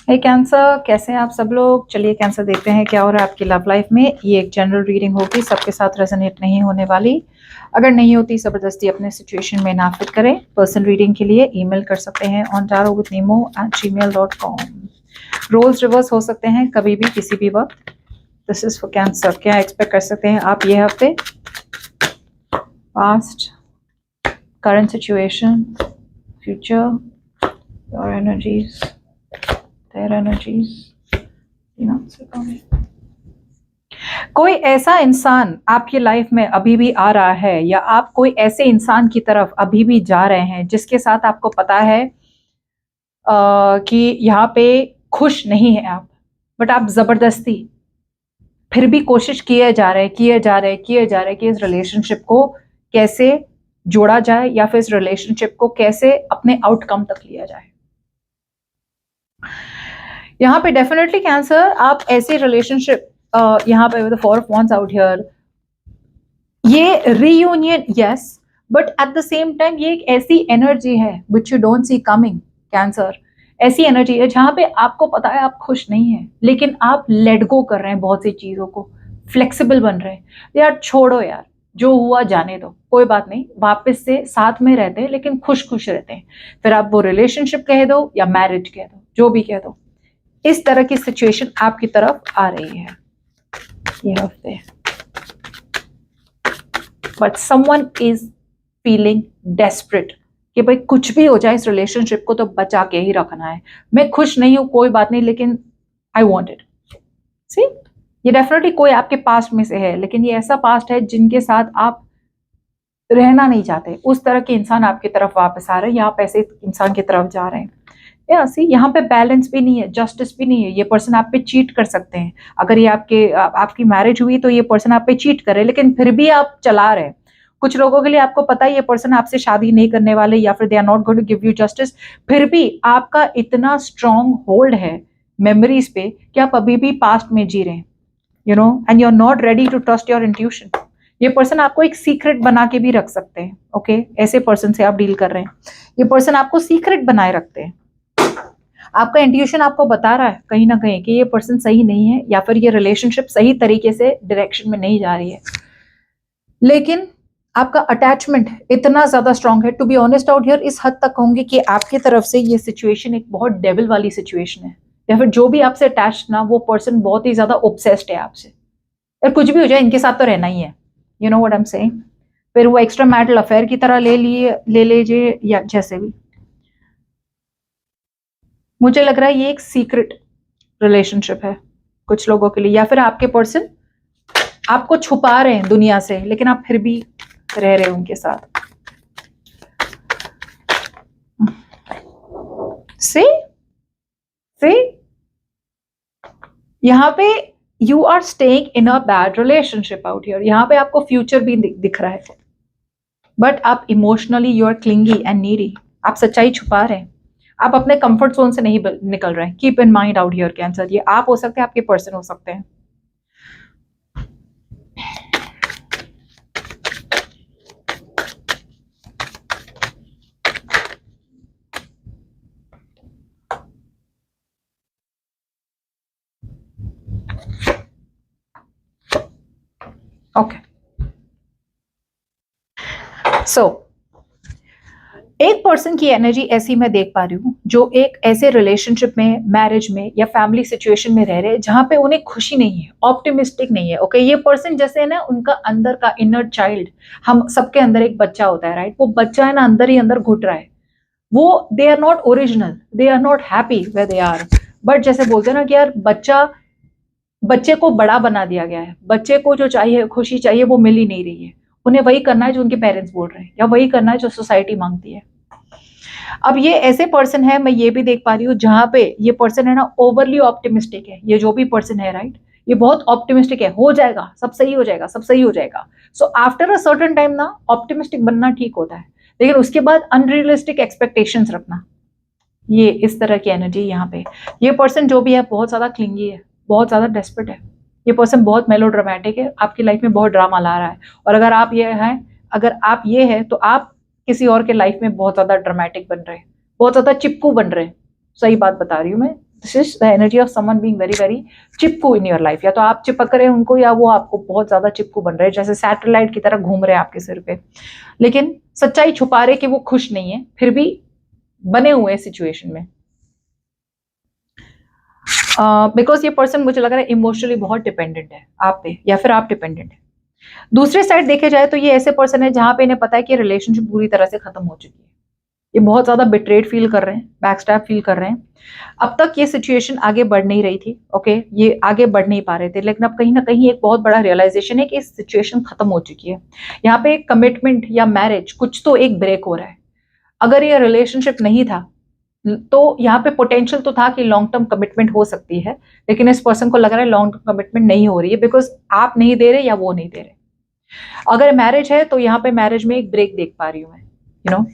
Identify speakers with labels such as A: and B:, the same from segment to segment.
A: हे cancer, कैसे हैं आप सब लोग। चलिए कैंसर देखते हैं क्या हो रहा है आपकी लव लाइफ में। ये एक जनरल रीडिंग होगी, सबके साथ रेजोनेट नहीं होने वाली। अगर नहीं होती ज़बरदस्ती अपने सिचुएशन में ना फिट करें। पर्सनल रीडिंग के लिए ईमेल कर सकते हैं on tarotwithnemo@gmail.com। रोल्स रिवर्स हो सकते हैं कभी भी किसी भी वक्त। This is for cancer. क्या एक्सपेक्ट कर सकते हैं आप ये हफ्ते? Past, current situation, future, your energies, their energies। कोई ऐसा इंसान आपकी लाइफ में अभी भी आ रहा है या आप कोई ऐसे इंसान की तरफ अभी भी जा रहे हैं जिसके साथ आपको पता है कि यहाँ पे खुश नहीं है आप, बट आप जबरदस्ती फिर भी कोशिश किए जा रहे कि इस रिलेशनशिप को कैसे जोड़ा जाए या फिर इस रिलेशनशिप को कैसे अपने आउटकम तक लिया जाए। यहाँ पे डेफिनेटली कैंसर आप ऐसे रिलेशनशिप, यहाँ पे the 4 of Wands out here, ये reunion yes, but at the same time ये एक ऐसी एनर्जी है which you don't see coming. Cancer ऐसी एनर्जी है जहां पे आपको पता है आप खुश नहीं है, लेकिन आप लेट गो कर रहे हैं बहुत सी चीजों को, फ्लेक्सिबल बन रहे हैं। यार छोड़ो यार, जो हुआ जाने दो, कोई बात नहीं, वापस से साथ में रहते हैं लेकिन खुश खुश रहते हैं। फिर आप वो रिलेशनशिप कह दो या मैरिज कह दो, जो भी कह दो, इस तरह की सिचुएशन आपकी तरफ आ रही है ये हफ्ते। But someone is feeling desperate कि भाई कुछ भी हो जाए इस रिलेशनशिप को तो बचा के ही रखना है। मैं खुश नहीं हूं कोई बात नहीं, लेकिन आई वॉन्ट इट। सी, ये डेफिनेटली कोई आपके पास्ट में से है, लेकिन ये ऐसा पास्ट है जिनके साथ आप रहना नहीं चाहते। उस तरह के इंसान आपकी तरफ वापस आ रहे हैं या आप ऐसे इंसान की तरफ जा रहे हैं। या सी, यहाँ पे बैलेंस भी नहीं है, जस्टिस भी नहीं है। ये पर्सन आप पे चीट कर सकते हैं। अगर ये आपकी मैरिज हुई तो ये पर्सन आप पे चीट करे, लेकिन फिर भी आप चला रहे हैं। कुछ लोगों के लिए आपको पता है ये पर्सन आपसे शादी नहीं करने वाले या फिर they are not going to give you justice, फिर भी आपका इतना स्ट्रॉन्ग होल्ड है मेमोरीज पे कि आप अभी भी पास्ट में जी रहे हैं, you know, and you are not ready to trust your intuition. ये पर्सन आपको एक सीक्रेट बना के भी रख सकते हैं। ओके, ऐसे पर्सन से आप डील कर रहे हैं। ये पर्सन आपको सीक्रेट बनाए रखते हैं। आपका इंट्यूशन आपको बता रहा है कहीं ना कहीं कि ये पर्सन सही नहीं है या फिर ये रिलेशनशिप सही तरीके से डायरेक्शन में नहीं जा रही है, लेकिन आपका अटैचमेंट इतना ज्यादा स्ट्रांग है। To be honest out here, इस हद तक कहूंगी कि आपकी तरफ से ये सिचुएशन एक बहुत डेविल वाली सिचुएशन है, या फिर जो भी आपसे अटैच ना, वो पर्सन बहुत ही ज्यादा ऑब्सेस्ड है आपसे। और कुछ भी हो जाए इनके साथ तो रहना ही है, you know what I am saying. फिर वो एक्स्ट्रा मैरिटल अफेयर की तरह ले लीजिए या जैसे भी। मुझे लग रहा है ये एक सीक्रेट रिलेशनशिप है कुछ लोगों के लिए, या फिर आपके पर्सन आपको छुपा रहे हैं दुनिया से, लेकिन आप फिर भी रह रहे हैं उनके साथ। से यहाँ पे you are staying in a bad relationship out here. यहाँ पे आपको फ्यूचर भी दिख रहा है, बट आप emotionally you are clingy and needy. आप सच्चाई छुपा रहे हैं, आप अपने कंफर्ट जोन से नहीं निकल रहे हैं। Keep in mind out here cancer, ये आप हो सकते हैं, आपके पर्सन हो सकते हैं। ओके, सो एक पर्सन की एनर्जी ऐसी मैं देख पा रही हूँ जो एक ऐसे रिलेशनशिप में, मैरिज में या फैमिली सिचुएशन में रह रहे हैं जहां पे उन्हें खुशी नहीं है, ऑप्टिमिस्टिक नहीं है। ओके, ये पर्सन जैसे है ना, उनका अंदर का इनर चाइल्ड, हम सबके अंदर एक बच्चा होता है, राइट? वो बच्चा है ना, अंदर ही अंदर घुट रहा है। वो they are not original, they are not happy way they are, but जैसे बोलते हैं ना कि यार बच्चे को बड़ा बना दिया गया है। बच्चे को जो चाहिए, खुशी चाहिए, वो मिल ही नहीं रही है। उन्हें वही करना है जो उनके पेरेंट्स बोल रहे हैं, या वही करना है जो सोसाइटी मांगती है। अब ये ऐसे पर्सन है, मैं ये भी देख पा रही हूँ जहां पे ये पर्सन है ना, ओवरली ऑप्टिमिस्टिक है। ये जो भी पर्सन है, राइट, ये बहुत ऑप्टिमिस्टिक है, हो जाएगा, सब सही हो जाएगा, सब सही हो जाएगा। So after a certain time ना, ऑप्टिमिस्टिक बनना ठीक होता है, लेकिन उसके बाद अनरियलिस्टिक एक्सपेक्टेशंस रखना, ये इस तरह की एनर्जी यहाँ पे। ये पर्सन जो भी है बहुत ज्यादा क्लिंगी है, बहुत ज्यादा डेस्परेट है। ये पर्सन बहुत मेलोड्रामेटिक है, आपकी लाइफ में बहुत ड्रामा ला रहा है। और अगर आप ये हैं तो आप किसी और के लाइफ में बहुत ज्यादा ड्रामेटिक बन रहे हैं, बहुत ज्यादा चिपकू बन रहे हैं, सही बात बता रही हूँ मैं। This is the energy of someone being very very चिपकू इन योर लाइफ। या तो आप चिपक रहे हैं उनको, या वो आपको बहुत ज्यादा चिपकू बन रहे हैं, जैसे सैटेलाइट की तरह घूम रहे हैं आपके सिर पे, लेकिन सच्चाई छुपा रहे कि वो खुश नहीं है, फिर भी बने हुए सिचुएशन में। बिकॉज ये पर्सन मुझे लग रहा है इमोशनली बहुत डिपेंडेंट है आप पे, या फिर आप डिपेंडेंट है। दूसरे साइड देखे जाए तो ये ऐसे पर्सन है जहां पे इन्हें पता है कि रिलेशनशिप पूरी तरह से खत्म हो चुकी है। ये बहुत ज्यादा बिट्रेड फील कर रहे हैं, बैकस्टैब फील कर रहे हैं। अब तक ये सिचुएशन आगे बढ़ नहीं रही थी, ओके, ये आगे बढ़ नहीं पा रहे थे, लेकिन अब कहीं ना कहीं एक बहुत बड़ा रियलाइजेशन है कि इस सिचुएशन खत्म हो चुकी है। यहाँ पे कमिटमेंट या मैरिज कुछ तो एक ब्रेक हो रहा है। अगर ये रिलेशनशिप नहीं था तो यहाँ पे पोटेंशियल तो था कि लॉन्ग टर्म कमिटमेंट हो सकती है, लेकिन इस पर्सन को लग रहा है लॉन्ग टर्म कमिटमेंट नहीं हो रही है, बिकॉज आप नहीं दे रहे या वो नहीं दे रहे। अगर मैरिज है तो यहाँ पे मैरिज में एक ब्रेक देख पा रही हूँ मैं, यू नो,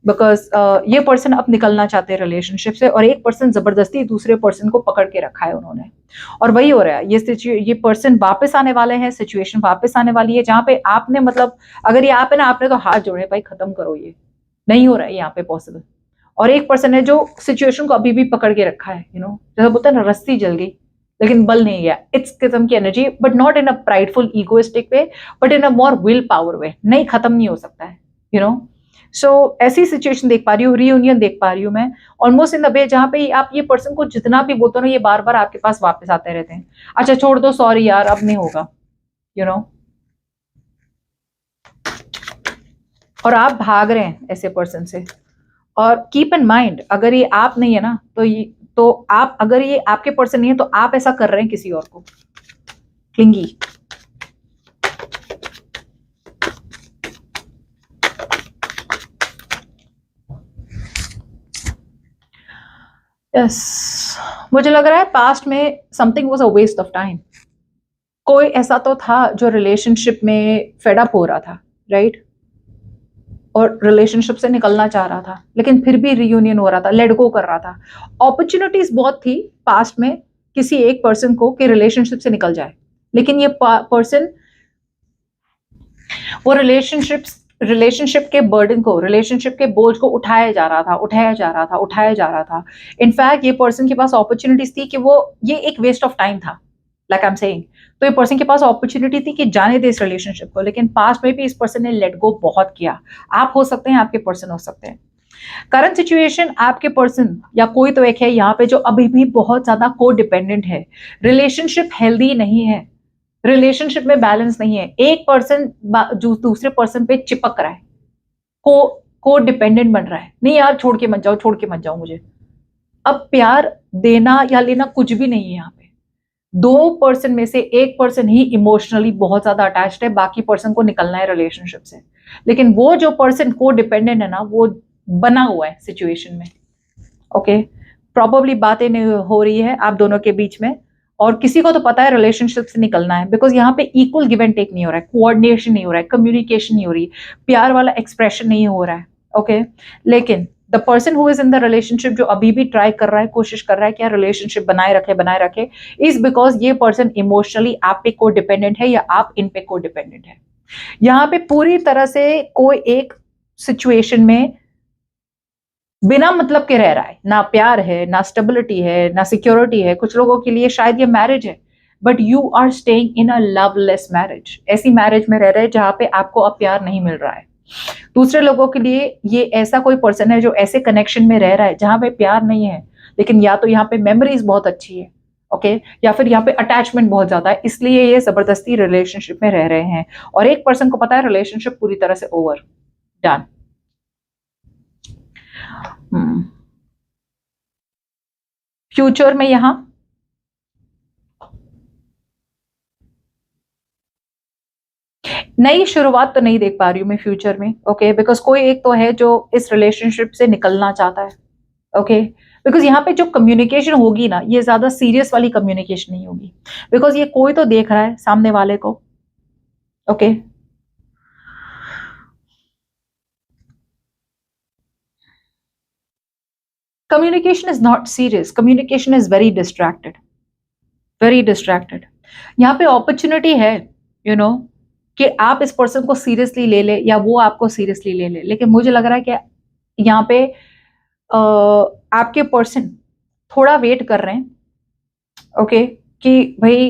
A: बिकॉज ये पर्सन अब निकलना चाहते हैं रिलेशनशिप से, और एक पर्सन जबरदस्ती दूसरे पर्सन को पकड़ के रखा है उन्होंने, और वही हो रहा है। ये पर्सन वापस आने वाले हैं, सिचुएशन वापस आने वाली है, जहां पे आपने मतलब अगर ये आप है ना, आपने तो हाथ जोड़े भाई खत्म करो, ये नहीं हो रहा है यहाँ पे पॉसिबल। और एक पर्सन है जो सिचुएशन को अभी भी पकड़ के रखा है, यू नो, जैसा बोलते हैं ना, रस्सी जल गई लेकिन बल नहीं गया। इट्स किस्म की energy, but not in a prideful egoistic way, but in a more will power way. नहीं, खत्म नहीं हो सकता है, यू नो। सो ऐसी सिचुएशन देख पा रही हूँ, रीयूनियन देख पा रही हूँ मैं, ऑलमोस्ट इन द वे जहां पे आप ये पर्सन को जितना भी बोलते हो ना, ये बार बार आपके पास वापस आते रहते हैं। अच्छा छोड़ दो, सॉरी यार अब नहीं होगा, यू नो, और आप भाग रहे हैं ऐसे पर्सन से। और कीप इन माइंड, अगर ये आप नहीं है ना, तो आप, अगर ये आपके पर्सन नहीं है तो आप ऐसा कर रहे हैं किसी और को, क्लिंगी। यस, मुझे लग रहा है पास्ट में something was a waste of time. कोई ऐसा तो था जो रिलेशनशिप में फेड अप हो रहा था, राइट, और रिलेशनशिप से निकलना चाह रहा था, लेकिन फिर भी रियूनियन हो रहा था, लेट गो कर रहा था। अपॉर्चुनिटीज बहुत थी पास्ट में किसी एक पर्सन को कि रिलेशनशिप से निकल जाए, लेकिन ये पर्सन वो रिलेशनशिप के बर्डन को, रिलेशनशिप के बोझ को उठाया जा रहा था। इनफैक्ट ये पर्सन के पास अपॉर्चुनिटीज थी कि वो, ये एक वेस्ट ऑफ टाइम था, लाइक आई एम सेइंग। तो ये पर्सन के पास अपॉर्चुनिटी थी कि जाने दे इस रिलेशनशिप को, लेकिन पास्ट में भी इस पर्सन ने लेट गो बहुत किया। आप हो सकते हैं, आपके पर्सन हो सकते हैं। करंट सिचुएशन, आपके पर्सन या कोई तो एक है यहाँ पे जो अभी भी बहुत ज्यादा को डिपेंडेंट है। रिलेशनशिप हेल्दी नहीं है, रिलेशनशिप में बैलेंस नहीं है। एक पर्सन जो दूसरे पर्सन पे चिपक रहा है, को डिपेंडेंट बन रहा है, नहीं यार छोड़ के मत जाओ मुझे। अब प्यार देना या लेना कुछ भी नहीं है यहाँ पे। दो पर्सन में से एक पर्सन ही इमोशनली बहुत ज्यादा अटैच्ड है, बाकी पर्सन को निकलना है रिलेशनशिप से। लेकिन वो जो पर्सन को डिपेंडेंट है ना, वो बना हुआ है सिचुएशन में, ओके। प्रॉब्ली बातें नहीं हो रही है आप दोनों के बीच में, और किसी को तो पता है रिलेशनशिप से निकलना है, बिकॉज यहाँ पे इक्वल गिव एंड टेक नहीं हो रहा है, कोऑर्डिनेशन नहीं हो रहा है, कम्युनिकेशन नहीं हो रही, प्यार वाला एक्सप्रेशन नहीं हो रहा है, ओके। लेकिन the person who is in the relationship, जो अभी भी ट्राई कर रहा है, कोशिश कर रहा है कि रिलेशनशिप बनाए रखे, इज बिकॉज ये पर्सन इमोशनली आप पे को डिपेंडेंट है, या आप इन पे को डिपेंडेंट है। यहाँ पे पूरी तरह से कोई एक सिचुएशन में बिना मतलब के रह रहा है, ना प्यार है, ना स्टेबिलिटी है, ना सिक्योरिटी है। कुछ लोगों के लिए शायद ये मैरिज है, but you are staying in a loveless marriage. ऐसी मैरिज में रह रहे हैं जहां पे आपको अब प्यार नहीं मिल रहा है। दूसरे लोगों के लिए ये ऐसा कोई पर्सन है जो ऐसे कनेक्शन में रह रहा है जहां पे प्यार नहीं है, लेकिन या तो यहाँ पे मेमोरीज बहुत अच्छी है, ओके, या फिर यहाँ पे अटैचमेंट बहुत ज्यादा है, इसलिए ये जबरदस्ती रिलेशनशिप में रह रहे हैं। और एक पर्सन को पता है रिलेशनशिप पूरी तरह से ओवर, डन। फ्यूचर में यहां नई शुरुआत तो नहीं देख पा रही हूं मैं फ्यूचर में, ओके, बिकॉज कोई एक तो है जो इस रिलेशनशिप से निकलना चाहता है, ओके। बिकॉज यहाँ पे जो कम्युनिकेशन होगी ना, ये ज्यादा सीरियस वाली कम्युनिकेशन नहीं होगी, बिकॉज ये कोई तो देख रहा है सामने वाले को, okay. Communication is not serious. Communication is very distracted. Very distracted. यहाँ पे अपॉर्चुनिटी है, यू नो, कि आप इस पर्सन को सीरियसली ले ले या वो आपको सीरियसली ले ले, लेकिन मुझे लग रहा है कि यहाँ पे आपके पर्सन थोड़ा वेट कर रहे हैं, ओके, कि भाई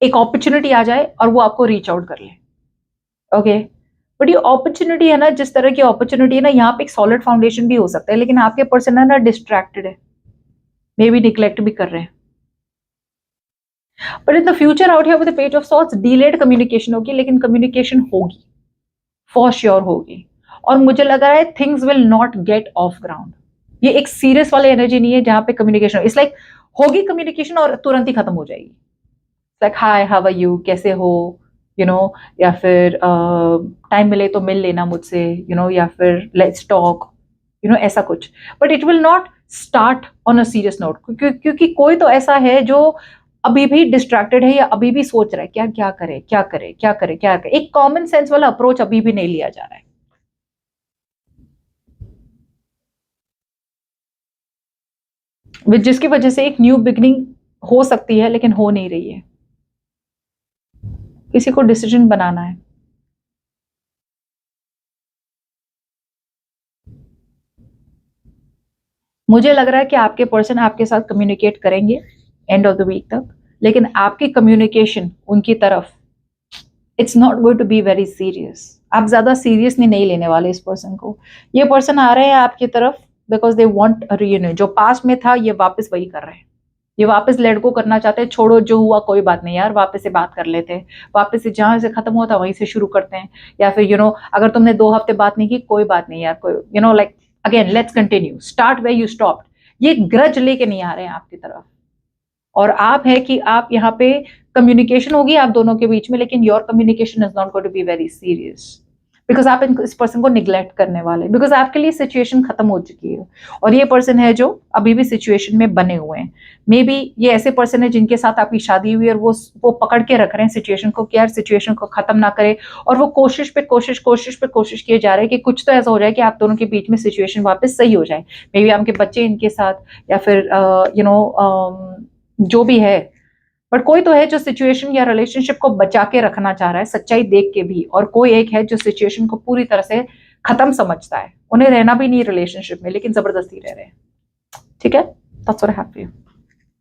A: एक अपॉर्चुनिटी आ जाए और वो आपको रीच आउट कर ले, ओके। बट ये अपॉर्चुनिटी है ना, जिस तरह की अपॉर्चुनिटी है ना, यहाँ पे एक सॉलिड फाउंडेशन भी हो सकता है, लेकिन आपके पर्सन है ना डिस्ट्रैक्टेड है, मे बी निग्लेक्ट भी कर रहे हैं। But in the future out here with the page of swords, delayed communication होगी, लेकिन कम्युनिकेशन होगी, फॉर श्योर होगी। और मुझे लग रहा है things will not get off ground. ये एक सीरियस वाली एनर्जी नहीं है जहां पे कम्युनिकेशन इट्स लाइक होगी कम्युनिकेशन और तुरंत ही खत्म हो जाएगी। Like hi how are you, कैसे हो, यू नो, या फिर टाइम मिले तो मिल लेना मुझसे, यू नो, या फिर लेट्स टॉक, यू नो, ऐसा कुछ। But it will not start on a serious note, क्योंकि कोई तो ऐसा है जो अभी भी डिस्ट्रैक्टेड है या अभी भी सोच रहा है क्या क्या करे क्या करे क्या करे क्या करे। एक कॉमन सेंस वाला अप्रोच अभी भी नहीं लिया जा रहा है, जिसकी वजह से एक न्यू बिगनिंग हो सकती है लेकिन हो नहीं रही है। किसी को डिसीजन बनाना है। मुझे लग रहा है कि आपके पर्सन आपके साथ कम्युनिकेट करेंगे एंड ऑफ द वीक तक, लेकिन आपकी कम्युनिकेशन उनकी तरफ it's not going to be very serious. आप ज्यादा सीरियसली नहीं लेने वाले इस पर्सन को। ये पर्सन आ रहे हैं आपकी तरफ because they want a reunion. जो पास्ट में था ये वापस वही कर रहे हैं, ये वापस लेट गो करना चाहते हैं। छोड़ो जो हुआ कोई बात नहीं यार, वापस से बात कर लेते हैं, वापस से जहां से खत्म हुआ था वहीं से शुरू करते हैं। या फिर अगर तुमने 2 हफ्ते बात नहीं की कोई बात नहीं यार, कोई like again let's continue, start where you stopped. ये ग्रज लेके नहीं आ रहे हैं आपकी तरफ। और आप है कि आप यहाँ पे कम्युनिकेशन होगी आप दोनों के बीच में, लेकिन your communication is not going to be very serious because आप इस पर्सन को निग्लेक्ट करने वाले, बिकॉज आपके लिए सिचुएशन खत्म हो चुकी है। और ये पर्सन है जो अभी भी सिचुएशन में बने हुए हैं। मे बी ये ऐसे पर्सन है जिनके साथ आपकी शादी हुई और वो पकड़ के रख रहे हैं सिचुएशन को कि यार सिचुएशन को खत्म ना करे। और वो कोशिश पे कोशिश किए जा रहे हैं कि कुछ तो ऐसा हो जाए कि आप दोनों के बीच में सिचुएशन वापस सही हो जाए। मे बी आपके बच्चे इनके साथ, या फिर जो भी है। बट कोई तो है जो सिचुएशन या रिलेशनशिप को बचा के रखना चाह रहा है, सच्चाई देख के भी। और कोई एक है जो सिचुएशन को पूरी तरह से खत्म समझता है, उन्हें रहना भी नहीं रिलेशनशिप में, लेकिन जबरदस्ती रह रहे हैं। ठीक है, that's what I have for you.